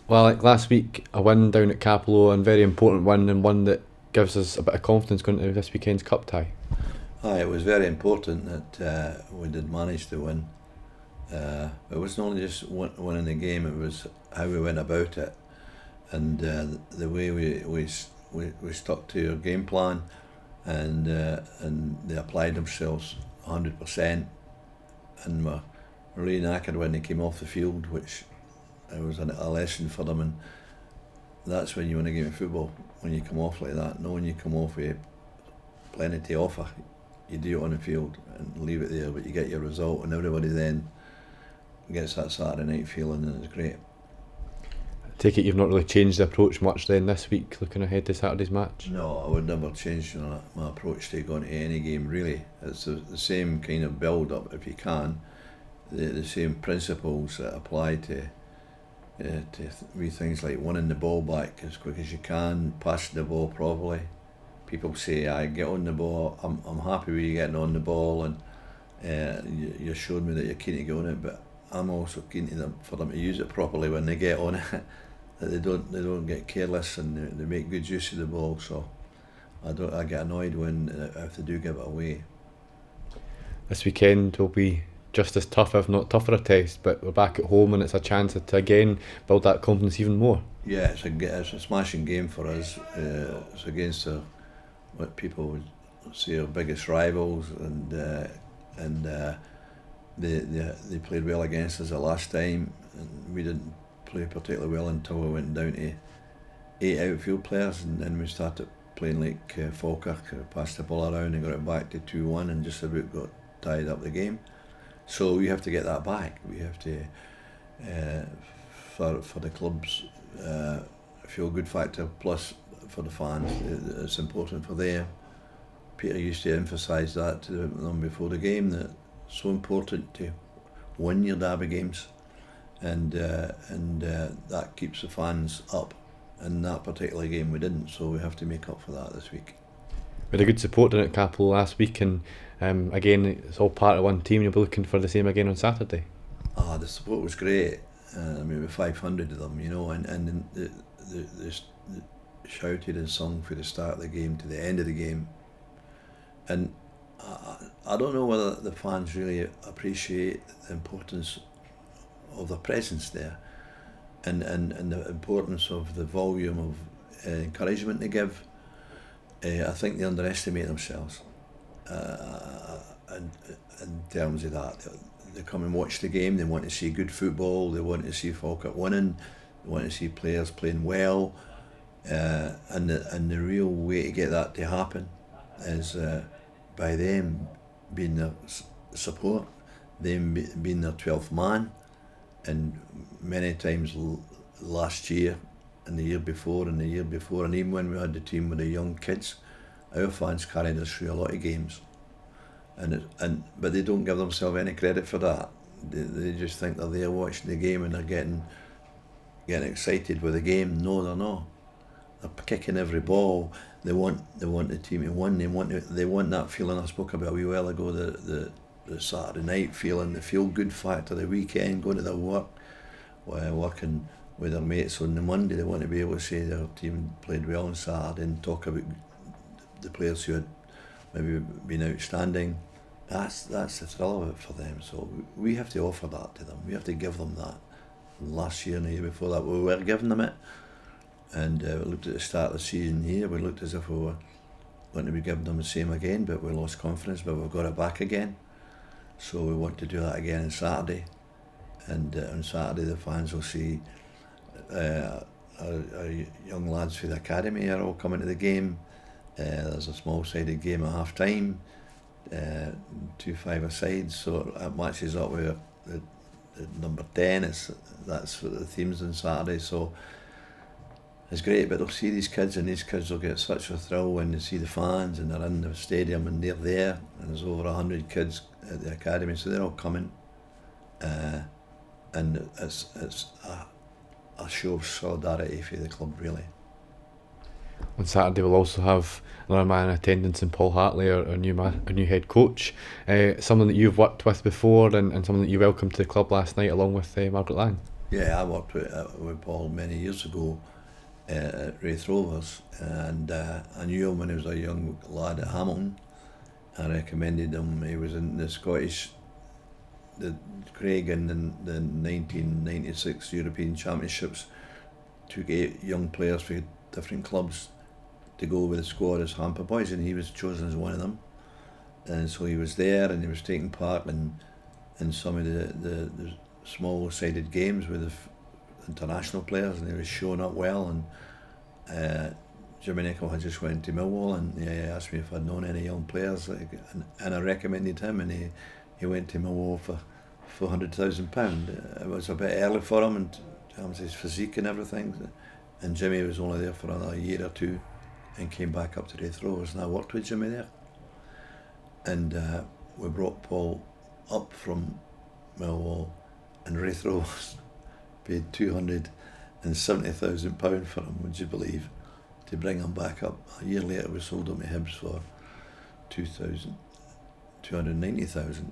Well, like last week, a win down at Capello, and very important win, and one that gives us a bit of confidence going into this weekend's cup tie. Aye, it was very important that we did manage to win. It wasn't only just winning the game; it was how we went about it, and the way we stuck to our game plan, and they applied themselves 100%, and were really knackered when they came off the field, which it was a lesson for them. And that's when you win a game of football, when you come off like that, knowing you come off with plenty to offer. You do it on the field and leave it there, but you get your result, and everybody then gets that Saturday night feeling, and it's great. I take it you've not really changed the approach much then this week, looking ahead to Saturday's match? No, I would never change my approach to going to any game, really. It's the same kind of build-up, if you can, the same principles that apply to wee things like winning the ball back as quick as you can, passing the ball properly. People say, I get on the ball, I'm happy with you getting on the ball, and you're showing me that you're keen to get on it, but I'm also keen for them to use it properly when they get on it, that they don't get careless, and they make good use of the ball. So I get annoyed if they do give it away. This weekend will be just as tough, if not tougher, a test, but we're back at home, and it's a chance to again build that confidence even more. Yeah, it's a smashing game for us. It's against what people would say our biggest rivals, and they played well against us the last time, and we didn't play particularly well until we went down to 8 outfield players, and then we started playing like Falkirk, passed the ball around and got it back to 2-1 and just about got tied up the game. So we have to get that back. We have to, for the club's feel good factor, plus for the fans, it's important for them. Peter used to emphasise that to them before the game, that it's so important to win your derby games, and that keeps the fans up. In that particular game we didn't, so we have to make up for that this week. We had a good support in at Capello last week, and again it's all part of one team. You'll be looking for the same again on Saturday. The support was great. I mean, with 500 of them, and they shouted and sung from the start of the game to the end of the game. And I don't know whether the fans really appreciate the importance of the presence there, and the importance of the volume of encouragement they give. I think they underestimate themselves in terms of that. They come and watch the game, they want to see good football, they want to see Falkirk winning, they want to see players playing well, and the real way to get that to happen is by them being their support, them being their 12th man, and many times last year and the year before and the year before, and even when we had the team with the young kids, our fans carried us through a lot of games, but they don't give themselves any credit for that. They just think they're there watching the game and they're getting excited with the game. No, they're not. They're kicking every ball. They want the team to win. They want that feeling I spoke about a wee while ago, the Saturday night feeling, the feel good factor, the weekend, going to their work, working with their mates on the Monday. They want to be able to say their team played well on Saturday and talk about the players who had maybe been outstanding. That's the thrill of it for them. So we have to offer that to them. We have to give them that. Last year and the year before that, we were giving them it. And we looked at the start of the season here, we looked as if we were going to be giving them the same again, but we lost confidence, but we've got it back again. So we want to do that again on Saturday. And on Saturday the fans will see our young lads for the academy are all coming to the game. There's a small-sided game at half-time, 2-5 aside, so it matches up with the number 10. That's what the theme's on Saturday, so it's great. But they'll see these kids, and these kids will get such a thrill when they see the fans and they're in the stadium and they're there, and there's over 100 kids at the academy, so they're all coming, and it's a show of solidarity for the club, really. On Saturday we'll also have another man in attendance in Paul Hartley, our new head coach, someone that you've worked with before, and someone that you welcomed to the club last night along with Margaret Lang. Yeah, I worked with Paul many years ago at Wraith Rovers, and I knew him when he was a young lad at Hamilton. I recommended him. He was in the Scottish, the Craig in the 1996 European Championships. Took 8 young players for different clubs to go with the squad as Hamper Boys, and he was chosen as one of them. And so he was there, and he was taking part in some of the small-sided games with the international players, and he was showing up well. And Jimmy Nicholl had just went to Millwall, and he asked me if I'd known any young players, and I recommended him, and he went to Millwall for £400,000. It was a bit early for him in terms of his physique and everything, and Jimmy was only there for another year or two and came back up to Wraith Rovers, and I worked with Jimmy there. And we brought Paul up from Millwall, and Wraith Rovers paid £270,000 for him, would you believe, to bring him back up. A year later we sold him to Hibs for £290,000,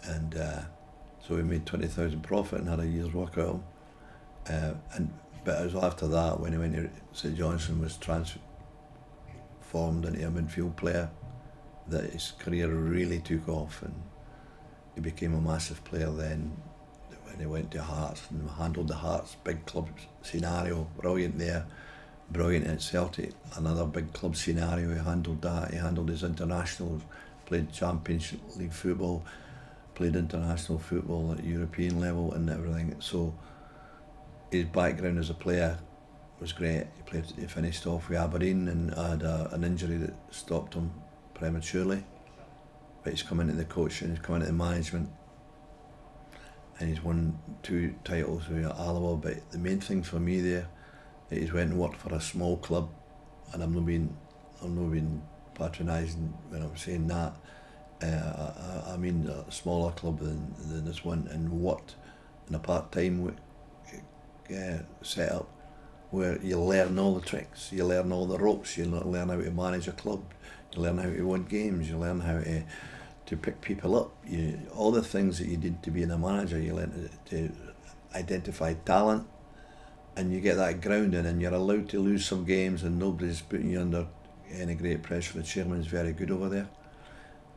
and so we made £20,000 profit and had a year's work out of him. But it was after that, when he went to St Johnstone, was transformed into a midfield player, that his career really took off, and he became a massive player then when he went to Hearts and handled the Hearts big club scenario. Brilliant there, brilliant at Celtic, another big club scenario. He handled that. He handled his internationals, played Championship League football, played international football at European level and everything. So his background as a player was great. He finished off with Aberdeen and had an injury that stopped him prematurely, but he's come into the coaching, he's come into the management, and he's won 2 titles with Alloa. But the main thing for me there, that he's went and worked for a small club, and I'm not being patronising when I'm saying that. I mean a smaller club than this one, and worked in a part-time setup where you learn all the tricks, you learn all the ropes, you learn how to manage a club, you learn how to win games, you learn how to pick people up, all the things that you did to being a manager. You learn to identify talent, and you get that grounding, and you're allowed to lose some games, and nobody's putting you under any great pressure. The chairman's very good over there,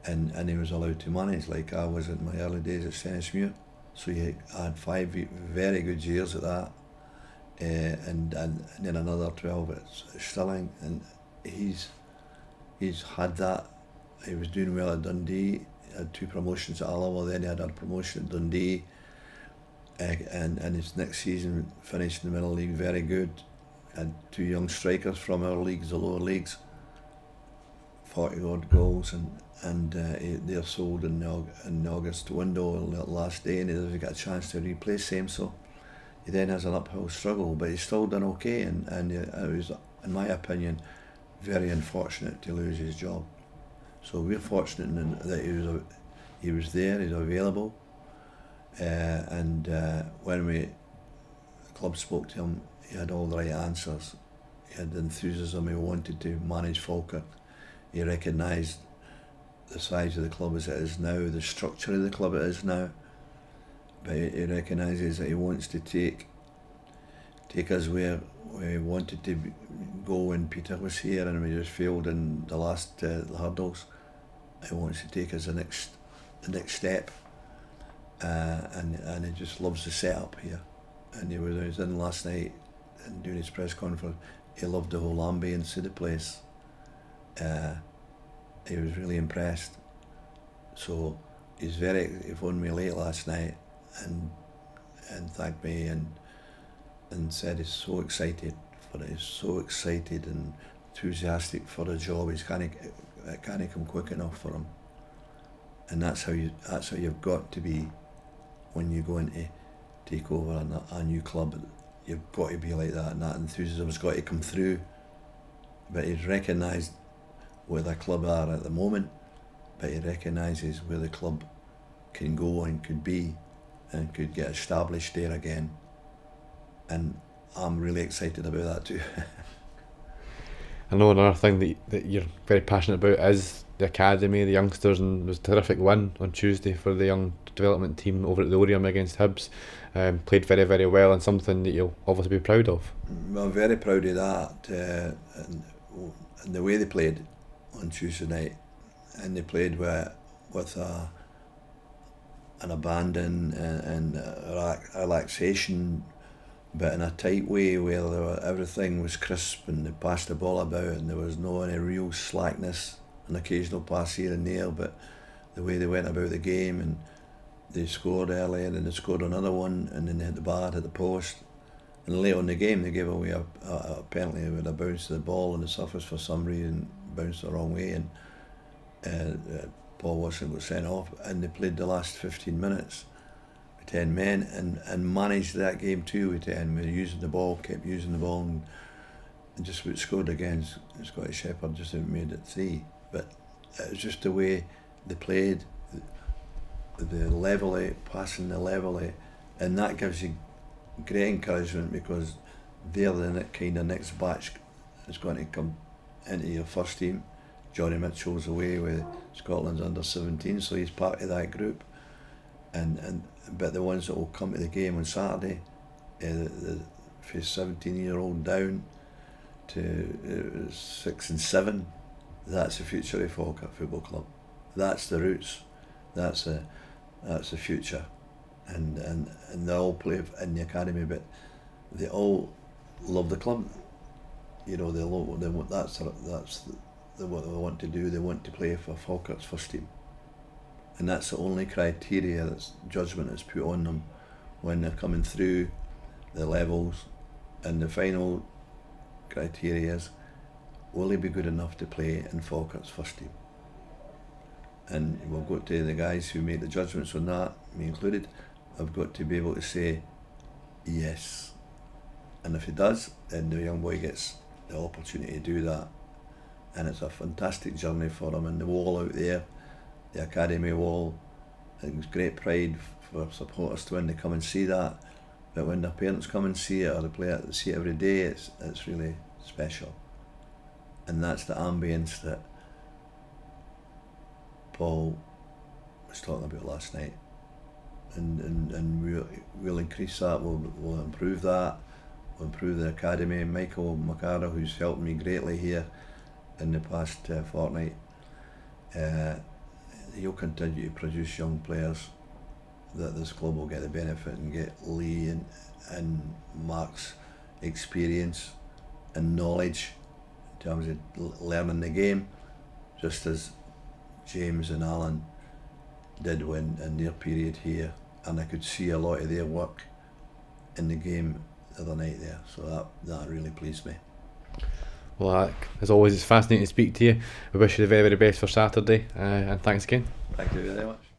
and he was allowed to manage like I was in my early days at Senesmuir. So I had 5 very good years at that, and then another 12 at Stirling, and he's had that. He was doing well at Dundee. He had 2 promotions at Alloa, then he had a promotion at Dundee, and his next season finished in the Middle League very good. Had 2 young strikers from our leagues, the lower leagues, 40 odd goals, and they're sold in the August window, last day, and he doesn't get a chance to replace them, so he then has an uphill struggle, but he's still done okay, and it was, in my opinion, very unfortunate to lose his job. So we're fortunate that he was there, he's available, and when the club spoke to him, he had all the right answers. He had the enthusiasm. He wanted to manage Falkirk. He recognised the size of the club as it is now, the structure of the club it is now, but he recognises that he wants to take us where we wanted to go when Peter was here, and we just failed in the last hurdles. He wants to take us the next step, and he just loves the setup here. And he was in last night and doing his press conference. He loved the whole ambience of the place. He was really impressed. So he phoned me late last night and thanked me and said he's so excited and enthusiastic for the job. It can't come quick enough for him. And that's how you've got to be when you go into take over a new club. You've got to be like that, and that enthusiasm's got to come through. But he's recognised where the club are at the moment, but he recognises where the club can go and could be and could get established there again. And I'm really excited about that too. I know another thing that you're very passionate about is the academy, the youngsters, and it was a terrific win on Tuesday for the young development team over at the Oriam against Hibs. Played very, very well, and something that you'll obviously be proud of. I'm very proud of that, and the way they played on Tuesday night, and they played with an abandon and a relaxation, but in a tight way where everything was crisp and they passed the ball about and there was no any real slackness, an occasional pass here and there, but the way they went about the game, and they scored early and then they scored another one and then they hit the bar, hit the post, and late on the game they gave away a penalty with a bounce of the ball on the surface for some reason, bounced the wrong way, and Paul Watson got sent off, and they played the last 15 minutes with 10 men and managed that game too with 10. We were using the ball, kept using the ball, and just about scored against Scottish Shepherd, just made it 3. But it was just the way they played, the level, passing the level, and that gives you great encouragement, because they're the kind of next batch that's going to come into your first team. Johnny Mitchell's away with Scotland's under 17, so he's part of that group. But the ones that will come to the game on Saturday, from 17-year-old down to 6 and 7, that's the future of Falkirk Football Club. That's the roots. That's the future. And they all play in the academy, but they all love the club. You know, that's what they want to do. They want to play for Falkirk's first team, and that's the only criteria that's judgment is put on them when they're coming through the levels. And the final criteria is, will he be good enough to play in Falkirk's first team? And we'll go to the guys who make the judgments on that, me included. I've got to be able to say yes, and if he does, then the young boy gets the opportunity to do that. And it's a fantastic journey for him, and the wall out there, the academy wall, I think it's great pride for supporters to when they come and see that, but when their parents come and see it, or the player see it every day, it's really special. And that's the ambience that Paul was talking about last night, and we'll increase that, we'll improve that, we'll improve the academy. Michael McCarra, who's helped me greatly here in the past fortnight, he'll continue to produce young players that this club will get the benefit, and get Lee and Mark's experience and knowledge in terms of learning the game, just as James and Alan did when in their period here, and I could see a lot of their work in the game the other night there, so that really pleased me. Well, as always, it's fascinating to speak to you. We wish you the very, very best for Saturday, and thanks again. Thank you very much.